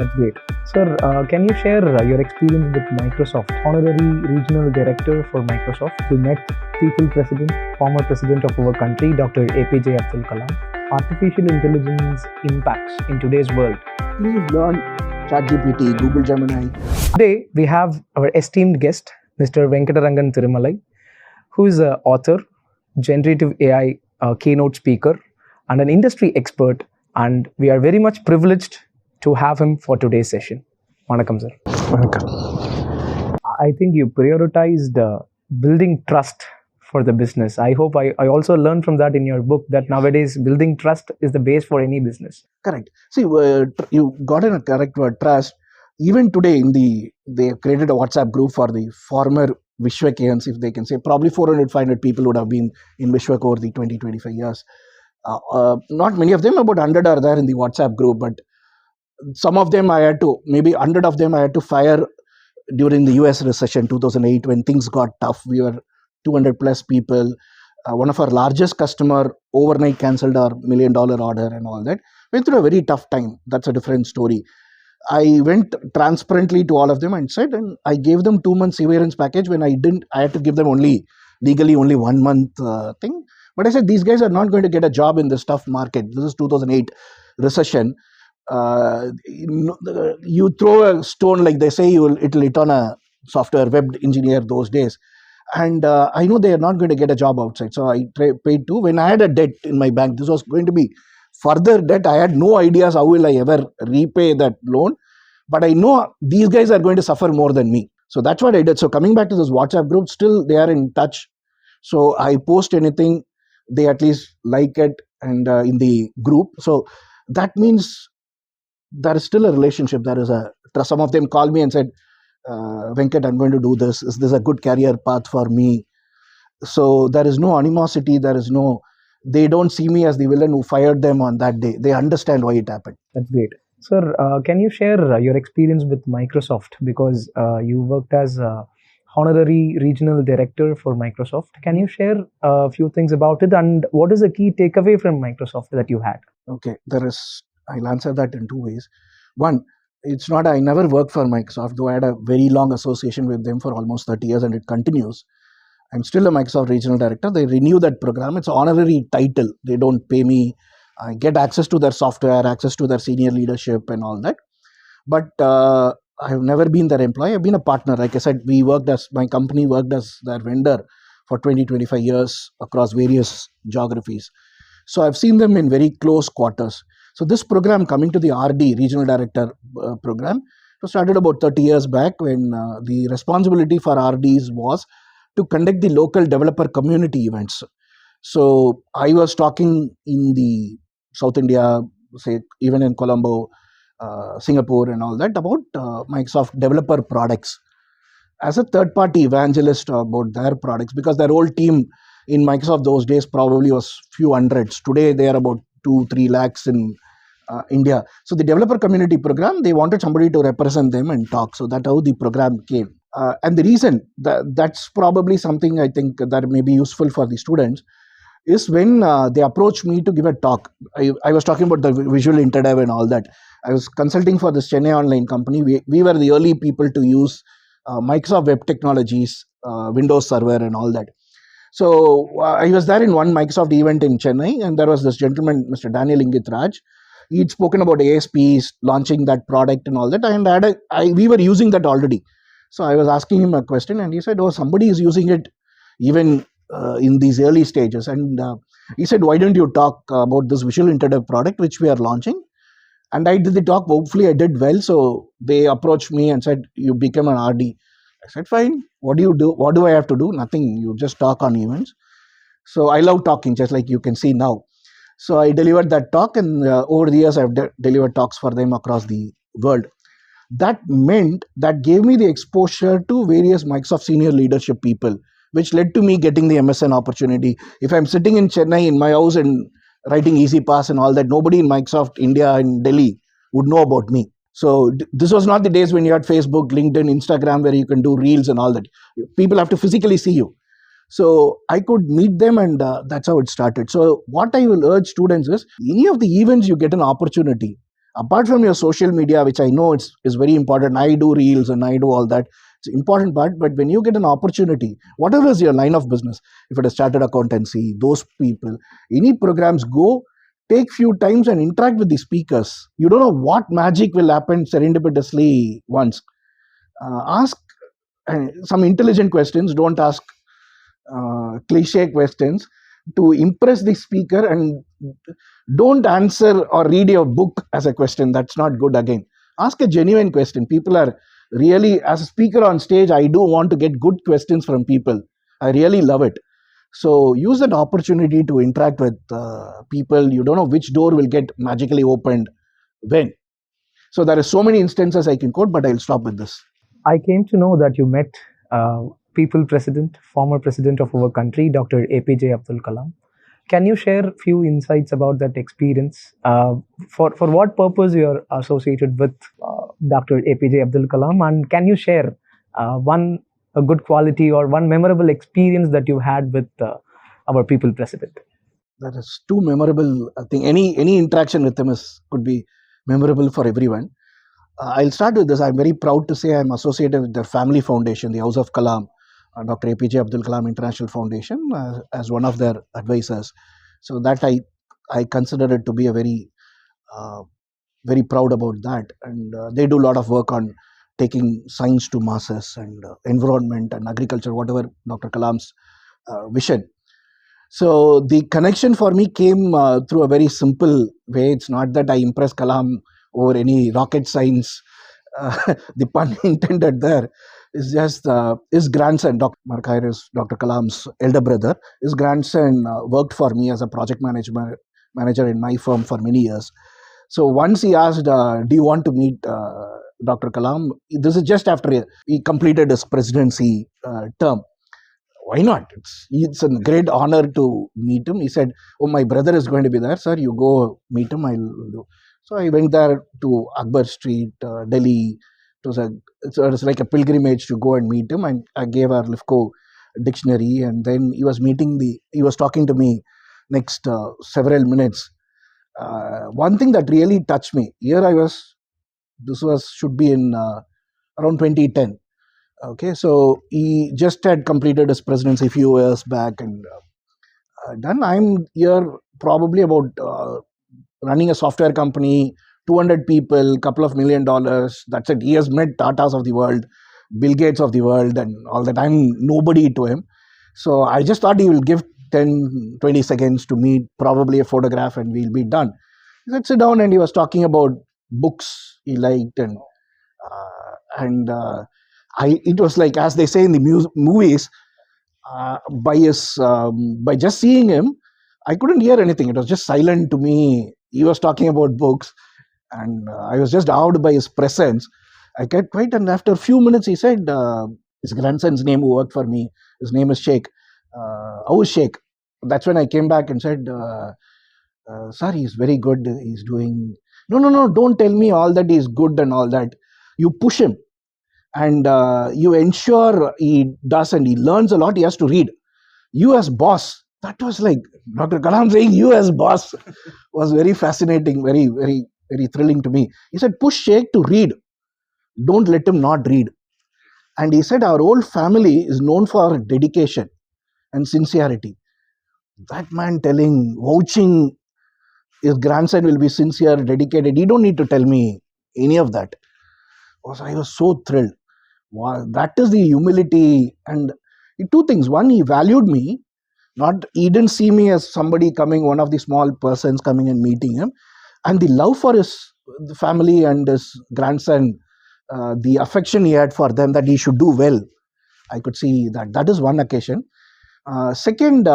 That's great. Sir, can you share your experience with Microsoft? Honorary Regional Director for Microsoft. We met people president, former president of our country, Dr. APJ Abdul Kalam. Artificial intelligence impacts in today's world. Please learn ChatGPT, Google Gemini. Today, we have our esteemed guest, Mr. Venkatarangan Thirumalai, who is an author, generative AI keynote speaker, and an industry expert. And we are very much privileged to have him for today's session. Vanakkam, sir. Vanakkam. I think you prioritized building trust for the business. I hope I also learned from that in your book that nowadays building trust is the base for any business. Correct. See, you got in a correct word, trust. Even today, they created a WhatsApp group for the former Vishwakans, if they can say. Probably 400, 500 people would have been in Vishwak over the 20, 25 years. Not many of them, about 100 are there in the WhatsApp group, but some of them maybe 100 of them I had to fire during the US recession 2008 when things got tough. We were 200 plus people. One of our largest customer overnight cancelled our $1 million order and all that. Went through a very tough time. That's a different story. I went transparently to all of them and said, and I gave them 2 months severance package when I had to give them legally only 1 month thing. But I said, these guys are not going to get a job in this tough market. This is 2008 recession. You throw a stone, like they say, it'll hit on a software web engineer those days. And I know they are not going to get a job outside. So I paid too. When I had a debt in my bank, this was going to be further debt. I had no ideas how will I ever repay that loan. But I know these guys are going to suffer more than me. So that's what I did. So coming back to this WhatsApp group, still they are in touch. So I post anything, they at least like it and in the group. So that means there is still a relationship. There is a trust. Some of them call me and said, Venkat, I'm going to do this. Is this a good career path for me? So there is no animosity. They don't see me as the villain who fired them on that day. They understand why it happened. That's great. Sir, can you share your experience with Microsoft? Because you worked as Honorary Regional Director for Microsoft. Can you share a few things about it? And what is the key takeaway from Microsoft that you had? Okay, I'll answer that in 2 ways. One, it's not, I never worked for Microsoft, though I had a very long association with them for almost 30 years and it continues. I'm still a Microsoft Regional Director. They renew that program. It's an honorary title. They don't pay me. I get access to their software, access to their senior leadership and all that. But I've never been their employee. I've been a partner. Like I said, my company worked as their vendor for 20, 25 years across various geographies. So I've seen them in very close quarters. So this program, coming to the RD, Regional Director program, was started about 30 years back when the responsibility for RDs was to conduct the local developer community events. So I was talking in the South India, say even in Colombo, Singapore and all that about Microsoft developer products as a third-party evangelist about their products, because their whole team in Microsoft those days probably was few hundreds. Today they are about 2-3 lakhs in India. So the developer community program, they wanted somebody to represent them and talk. So that's how the program came. And the reason that's probably something I think that may be useful for the students is when they approached me to give a talk. I was talking about the visual interdev and all that. I was consulting for this Chennai online company. We were the early people to use Microsoft Web Technologies, Windows Server and all that. So I was there in one Microsoft event in Chennai, and there was this gentleman, Mr. Daniel Ingit Raj. He'd spoken about ASPs, launching that product and all that, and we were using that already. So I was asking him a question, and he said, oh, somebody is using it even in these early stages. And he said, why don't you talk about this visual interdev product which we are launching? And I did the talk. Hopefully I did well. So they approached me and said, you become an RD. I said, fine. What do you do? What do I have to do? Nothing. You just talk on events. So I love talking, just like you can see now. So I delivered that talk, and over the years I've delivered talks for them across the world. That gave me the exposure to various Microsoft senior leadership people, which led to me getting the MSN opportunity. If I'm sitting in Chennai in my house and writing Easy Pass and all that, nobody in Microsoft India and Delhi would know about me. So this was not the days when you had Facebook, LinkedIn, Instagram, where you can do reels and all that. People have to physically see you. So I could meet them, and that's how it started. So what I will urge students is, any of the events you get an opportunity, Apart from your social media, which I know is very important, I do reels and I do all that. It's an important part, but when you get an opportunity, whatever is your line of business, if it is chartered accountancy, those people, any programs, go take few times and interact with the speakers. You don't know what magic will happen serendipitously once. Ask some intelligent questions. Don't ask cliche questions to impress the speaker, and don't answer or read your book as a question. That's not good. Again, ask a genuine question. People are really, as a speaker on stage, I do want to get good questions from people. I really love it. So use that opportunity to interact with people. You don't know which door will get magically opened when. So there are so many instances I can quote, but I'll stop with this. I came to know that you met people president, former president of our country, Dr. APJ Abdul Kalam. Can you share a few insights about that experience? For what purpose you are associated with Dr. APJ Abdul Kalam, and can you share one a good quality or one memorable experience that you had with our people president? That is too memorable. I think any interaction with him could be memorable for everyone. I'll start with this. I'm very proud to say I'm associated with the family foundation, the House of Kalam, Dr. APJ Abdul Kalam International Foundation, as one of their advisors. So that I consider it to be a very proud about that. And they do a lot of work on taking science to masses and environment and agriculture, whatever Dr. Kalam's vision. So the connection for me came through a very simple way. It's not that I impressed Kalam over any rocket science. The pun intended there is just his grandson, Dr. Markair, is Dr. Kalam's elder brother. His grandson worked for me as a project manager in my firm for many years. So once he asked, do you want to meet Dr. Kalam? This is just after he completed his presidency term. Why not? It's a great honor to meet him. He said, oh, my brother is going to be there, sir. You go meet him. I'll do. So I went there to Akbar Street, Delhi. It was like a pilgrimage to go and meet him. And I gave our Lifco dictionary, and then he was talking to me next several minutes. One thing that really touched me, should be in around 2010. Okay, so he just had completed his presidency a few years back and done. I'm here probably about running a software company, 200 people, couple of $1 million. That's it. He has met Tatas of the world, Bill Gates of the world, and all that. I'm nobody to him. So I just thought he will give 10, 20 seconds to meet, probably a photograph, and we'll be done. He said, sit down, and he was talking about books he liked, and it was like, as they say in the movies, by just seeing him, I couldn't hear anything. It was just silent to me. He was talking about books, and I was just awed by his presence. I kept quiet, and after a few minutes, he said, his grandson's name who worked for me, his name is Sheikh. How is Sheikh? That's when I came back and said, sir, he's very good. He's doing... No, don't tell me all that he's good and all that. You push him. And you ensure he does, and he learns a lot. He has to read. You as boss, that was like Dr. Kalam saying you as boss was very fascinating, very, very, very thrilling to me. He said, push Sheikh to read. Don't let him not read. And he said, our whole family is known for dedication and sincerity. That man vouching his grandson will be sincere, dedicated. You don't need to tell me any of that. I was so thrilled. Wow, that is the humility. And two things. One, he valued me. He didn't see me as somebody coming, one of the small persons coming and meeting him. And the love for his family and his grandson, the affection he had for them, that he should do well. I could see that. That is one occasion. Second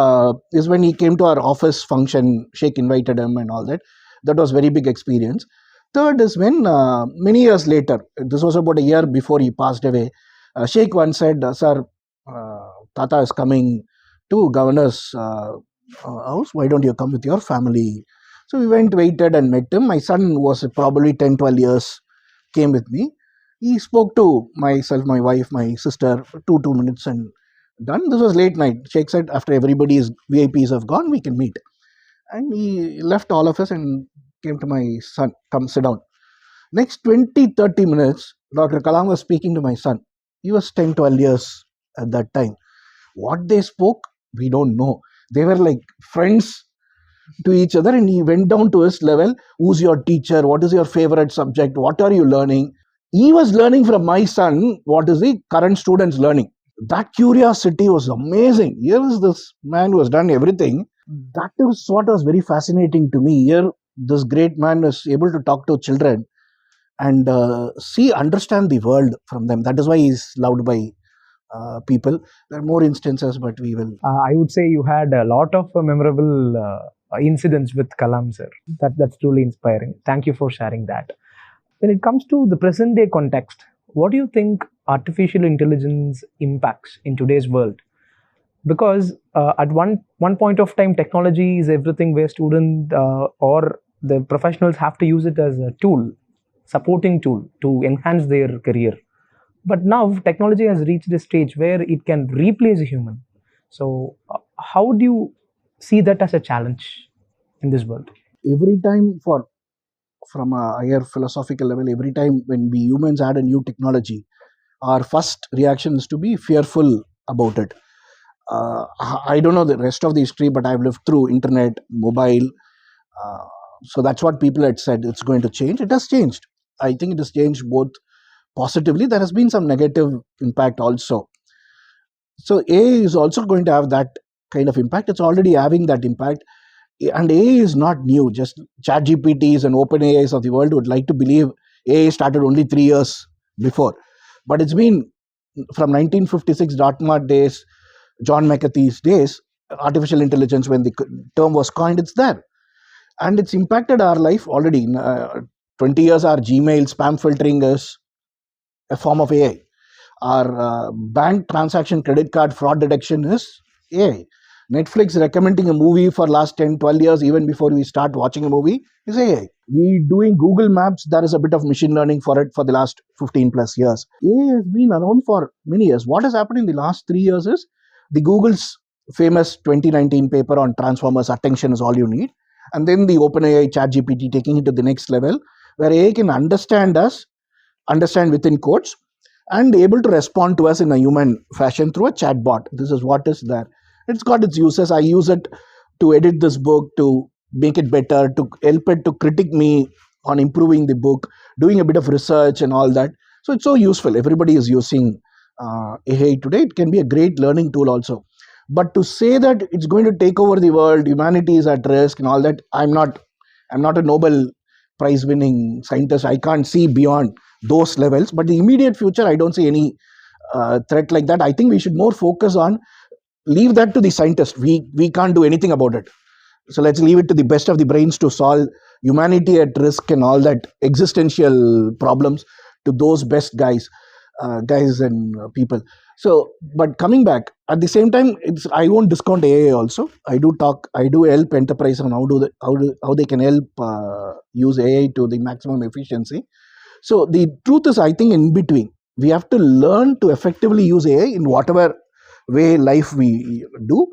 is when he came to our office function. Sheikh invited him and all that. That was very big experience. Third is when many years later, this was about a year before he passed away, Sheikh once said, sir, Tata is coming to governor's house. Why don't you come with your family? So we waited and met him. My son was probably 10, 12 years, came with me. He spoke to myself, my wife, my sister, 2 minutes and done. This was late night. Sheikh said, after everybody's VIPs have gone, we can meet. And he left all of us and came to my son, come sit down. Next 20-30 minutes, Dr. Kalam was speaking to my son. He was 10-12 years at that time. What they spoke, we don't know. They were like friends to each other, and he went down to his level. Who's your teacher? What is your favorite subject? What are you learning? He was learning from my son what is the current students learning. That curiosity was amazing. Here is this man who has done everything. That is what was very fascinating to me. Here, this great man is able to talk to children and understand the world from them. That is why he's loved by people. There are more instances, but we will. I would say you had a lot of memorable incidents with Kalam, sir. That's truly inspiring. Thank you for sharing that. When it comes to the present day context, what do you think artificial intelligence impacts in today's world? Because at one point of time, technology is everything where students or the professionals have to use it as a tool, supporting tool to enhance their career. But now technology has reached a stage where it can replace a human. So how do you see that as a challenge in this world? Every time, from a higher philosophical level, every time when we humans add a new technology, our first reaction is to be fearful about it. I don't know the rest of the history, but I've lived through internet, mobile. So that's what people had said it's going to change. It has changed. I think it has changed both positively. There has been some negative impact also. So AI is also going to have that kind of impact. It's already having that impact. And AI is not new. Just ChatGPTs and OpenAIs of the world would like to believe AI started only 3 years before. But it's been from 1956 Dartmouth days, John McAfee's days, artificial intelligence, when the term was coined, it's there. And it's impacted our life already. 20 years, our Gmail spam filtering is a form of AI. Our bank transaction credit card fraud detection is AI. Netflix recommending a movie for last 10-12 years, even before we start watching a movie, is AI. We doing Google Maps, there is a bit of machine learning for it for the last 15 plus years. AI has been around for many years. What has happened in the last 3 years is the Google's famous 2019 paper on Transformers, attention is all you need. And then the OpenAI ChatGPT taking it to the next level, where AI can understand us, understand within quotes, and able to respond to us in a human fashion through a chatbot. This is what is there. It's got its uses. I use it to edit this book, to make it better, to help it to critique me on improving the book, doing a bit of research and all that. So it's so useful. Everybody is using AI today. It can be a great learning tool also. But to say that it's going to take over the world, humanity is at risk and all that, I'm not a Nobel Prize winning scientist. I can't see beyond those levels. But the immediate future, I don't see any threat like that. I think we should more focus on, leave that to the scientists. We can't do anything about it. So let's leave it to the best of the brains to solve humanity at risk and all that existential problems to those best guys and people. So, but coming back at the same time, I won't discount AI also. I do help enterprise on how they can help use AI to the maximum efficiency. So the truth is, I think in between, we have to learn to effectively use AI in whatever way life we do,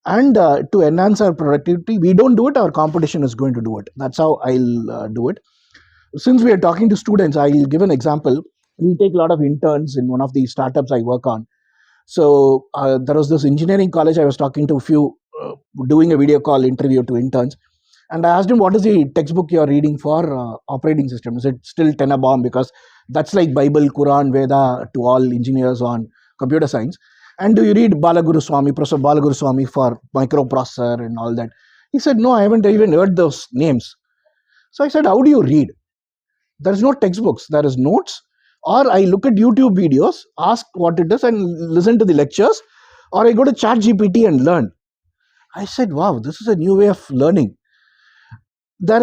and to enhance our productivity. We don't do it, our competition is going to do it. That's how I'll do it. Since we are talking to students, I'll give an example. We take a lot of interns in one of the startups I work on. So there was this engineering college I was talking to a few, doing a video call interview to interns. And I asked him, what is the textbook you're reading for operating system? Is it still Tenenbaum? Because that's like Bible, Quran, Veda to all engineers on computer science. And do you read Professor Balaguru Swami for microprocessor and all that? He said, no, I haven't even heard those names. So I said, how do you read? There is no textbooks, there is notes, or I look at YouTube videos, ask what it is and listen to the lectures, or I go to ChatGPT and learn. I said, wow, this is a new way of learning. I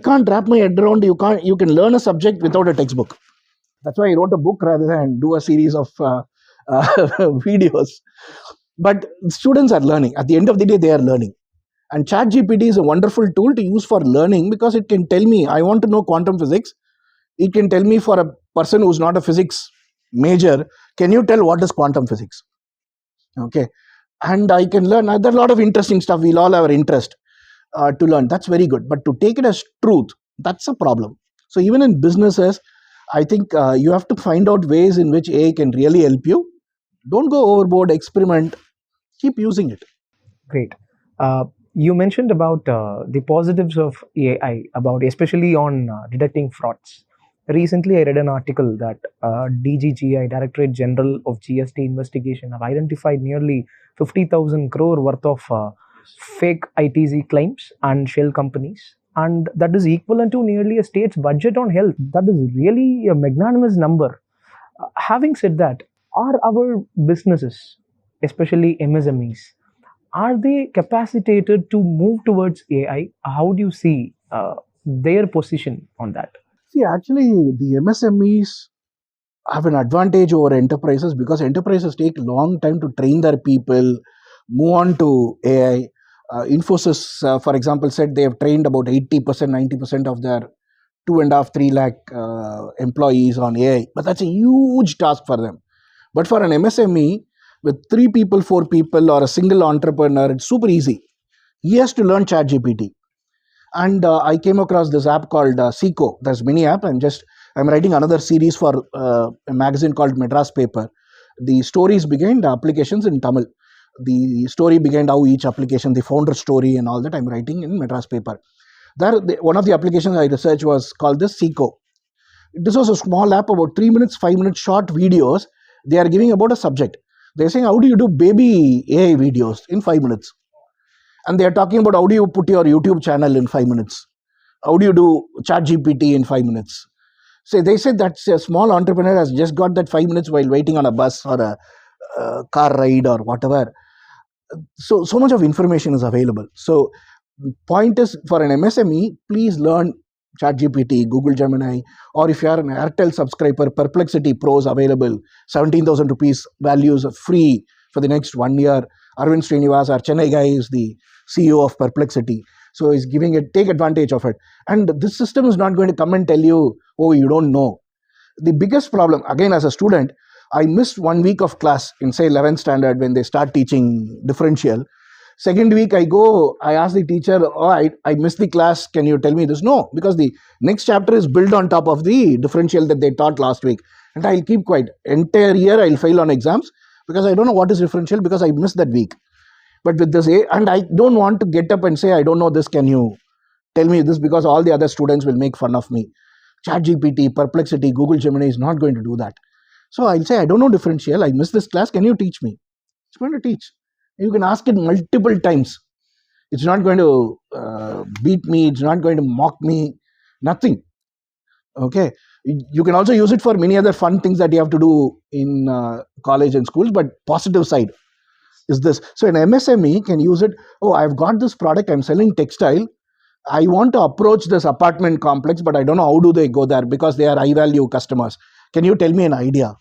can't wrap my head around, you can learn a subject without a textbook. That's why I wrote a book rather than do a series of videos. But students are learning. At the end of the day, they are learning. And ChatGPT is a wonderful tool to use for learning, because it can tell me, I want to know quantum physics. It can tell me, for a person who's not a physics major, can you tell what is quantum physics? Okay. And I can learn. There are a lot of interesting stuff. We'll all have our interest to learn. That's very good. But to take it as truth, That's a problem. So even in businesses, I think you have to find out ways in which AI can really help you. Don't go overboard, experiment, keep using it. Great. You mentioned about the positives of AI, about especially on detecting frauds. Recently, I read an article that DGGI, Directorate General of GST Investigation, have identified nearly 50,000 crore worth of fake ITZ claims and shell companies, and that is equivalent to nearly a state's budget on health. That is really a magnanimous number. Having said that, are our businesses, especially MSMEs, are they capacitated to move towards AI? How do you see their position on that? See, actually, the MSMEs have an advantage over enterprises because enterprises take long time to train their people, move on to AI. Infosys, for example, said they have trained about 80%, 90% of their 2.5, 3 lakh employees on AI. But that's a huge task for them. But for an MSME, with 3 people, 4 people, or a single entrepreneur, it's super easy. He has to learn ChatGPT. And I came across this app called Seco. There's many app. I'm writing another series for a magazine called Madras Paper. The stories behind the applications in Tamil. The story behind how each application, the founder story and all that, I'm writing in Madras Paper. One of the applications I researched was called the Seco. This was a small app, about 3 minutes, 5 minutes short videos. They are giving about a subject. They're saying, how do you do baby AI videos in 5 minutes? And they're talking about how do you put your YouTube channel in 5 minutes? How do you do chat GPT in 5 minutes? So they said that a small entrepreneur has just got that 5 minutes while waiting on a bus or a car ride or whatever. So much of information is available. So point is, for an MSME, please learn ChatGPT, Google Gemini, or if you are an Airtel subscriber, Perplexity Pro is available. 17,000 rupees values are free for the next 1 year. Arvind Srinivas, our Chennai guy, is the CEO of Perplexity. So he's giving it, take advantage of it. And this system is not going to come and tell you, oh, you don't know. The biggest problem, again, as a student, I missed 1 week of class in, say, 11th standard when they start teaching differential. Second week, I ask the teacher, oh, I missed the class. Can you tell me this? No, because the next chapter is built on top of the differential that they taught last week. And I'll keep quiet. Entire year, I'll fail on exams because I don't know what is differential because I missed that week. But with this, and I don't want to get up and say, I don't know this. Can you tell me this? Because all the other students will make fun of me. ChatGPT, Perplexity, Google Gemini is not going to do that. So I'll say, I don't know differential. I missed this class. Can you teach me? It's going to teach. You can ask it multiple times. It's not going to beat me. It's not going to mock me. Nothing. Okay. You can also use it for many other fun things that you have to do in college and schools. But positive side is this. So an MSME can use it. Oh, I've got this product. I'm selling textile. I want to approach this apartment complex, but I don't know how do they go there because they are high value customers. Can you tell me an idea?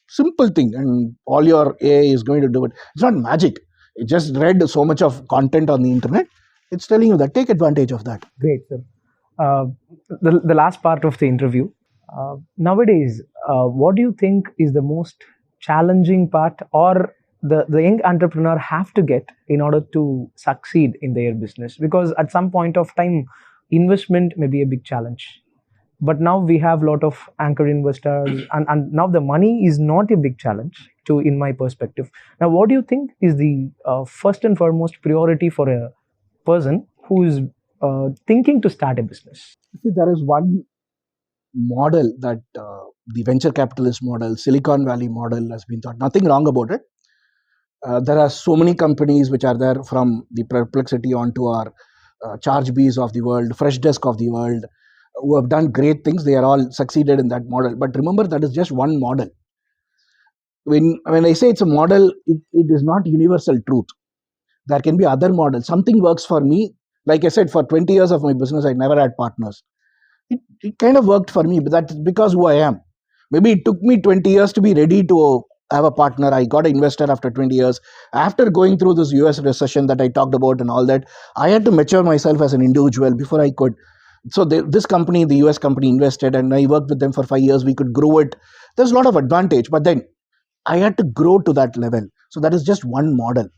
Simple thing, and all your AI is going to do it. It's not magic. It just read so much of content on the internet. It's telling you that. Take advantage of that. Great, sir. The last part of the interview. Nowadays, what do you think is the most challenging part, or the young entrepreneur have to get in order to succeed in their business? Because at some point of time, investment may be a big challenge. But now we have a lot of anchor investors, and now the money is not a big challenge, to in my perspective. Now, what do you think is the first and foremost priority for a person who is thinking to start a business? See, there is one model that the venture capitalist model, Silicon Valley model has been thought. Nothing wrong about it. There are so many companies which are there, from the Perplexity onto our ChargeBees of the world, Freshdesk of the world, who have done great things. They are all succeeded in that model. But remember, that is just one model. When I say it's a model, it is not universal truth. There can be other models. Something works for me. Like I said, for 20 years of my business, I never had partners. It kind of worked for me, but that's because who I am. Maybe it took me 20 years to be ready to have a partner. I got an investor after 20 years. After going through this US recession that I talked about and all that, I had to mature myself as an individual before I could. So this company, the US company, invested, and I worked with them for 5 years. We could grow it. There's a lot of advantage, but then I had to grow to that level. So that is just one model.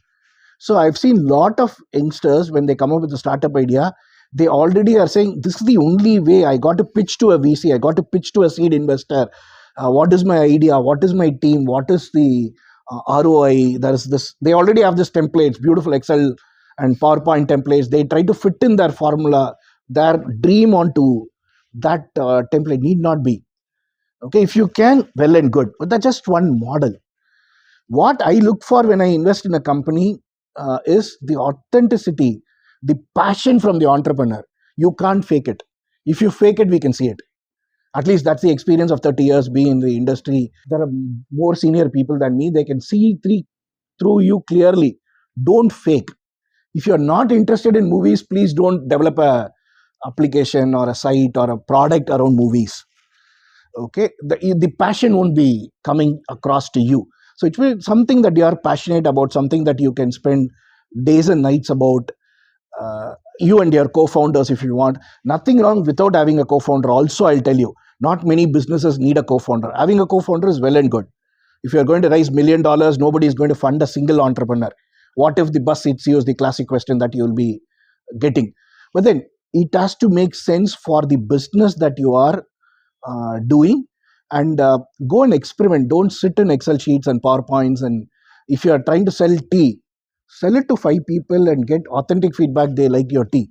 So I've seen a lot of youngsters, when they come up with a startup idea, They already are saying this is the only way. I got to pitch to a VC, I got to pitch to a seed investor. What is my idea? What is my team? What is the ROI? There is this. They already have this templates, beautiful Excel and PowerPoint templates. They try to fit in their formula, their dream onto that template. Need not be. Okay, if you can, well and good. But that's just one model. What I look for when I invest in a company is the authenticity, the passion from the entrepreneur. You can't fake it. If you fake it, we can see it. At least that's the experience of 30 years being in the industry. There are more senior people than me. They can see through you clearly. Don't fake. If you're not interested in movies, please don't develop a application or a site or a product around movies. Okay, the passion won't be coming across to you. So it will be something that you are passionate about, something that you can spend days and nights about. You and your co-founders, if you want. Nothing wrong without having a co-founder. Also, I'll tell you, not many businesses need a co-founder. Having a co-founder is well and good. If you're going to raise $1 million, nobody is going to fund a single entrepreneur. What if the bus hits you is the classic question that you'll be getting. But then it has to make sense for the business that you are doing, and go and experiment. Don't sit in Excel sheets and PowerPoints. And if you are trying to sell tea, sell it to 5 people and get authentic feedback they like your tea.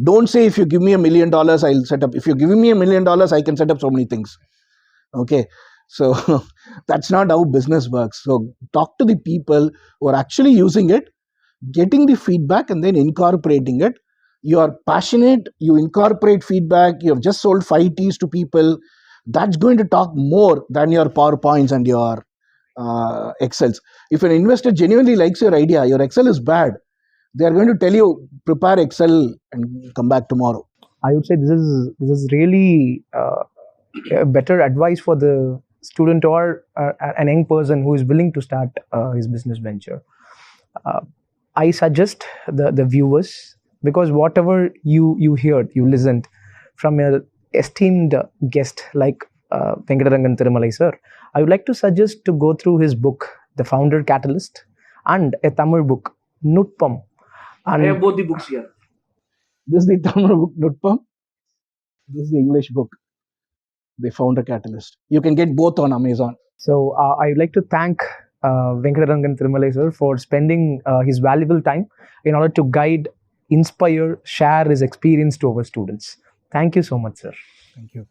Don't say if you give me $1 million, I'll set up. If you're giving me $1 million, I can set up so many things. Okay, so that's not how business works. So talk to the people who are actually using it, getting the feedback and then incorporating it. You are passionate, you incorporate feedback, you have just sold 5 teas to people. That's going to talk more than your PowerPoints and your Excels. If an investor genuinely likes your idea, your Excel is bad, they are going to tell you, prepare Excel and come back tomorrow. I would say this is really a better advice for the student or an young person who is willing to start his business venture. I suggest the viewers, because whatever you heard, you listened from your esteemed guest like Venkatarangan Thirumalai sir, I would like to suggest to go through his book, The Founder Catalyst, and a Tamil book, Nutpam. And I have both the books here. This is the Tamil book, Nutpam. This is the English book, The Founder Catalyst. You can get both on Amazon. So I would like to thank Venkatarangan Thirumalai sir for spending his valuable time in order to guide, inspire, share his experience to our students. Thank you so much, sir. Thank you.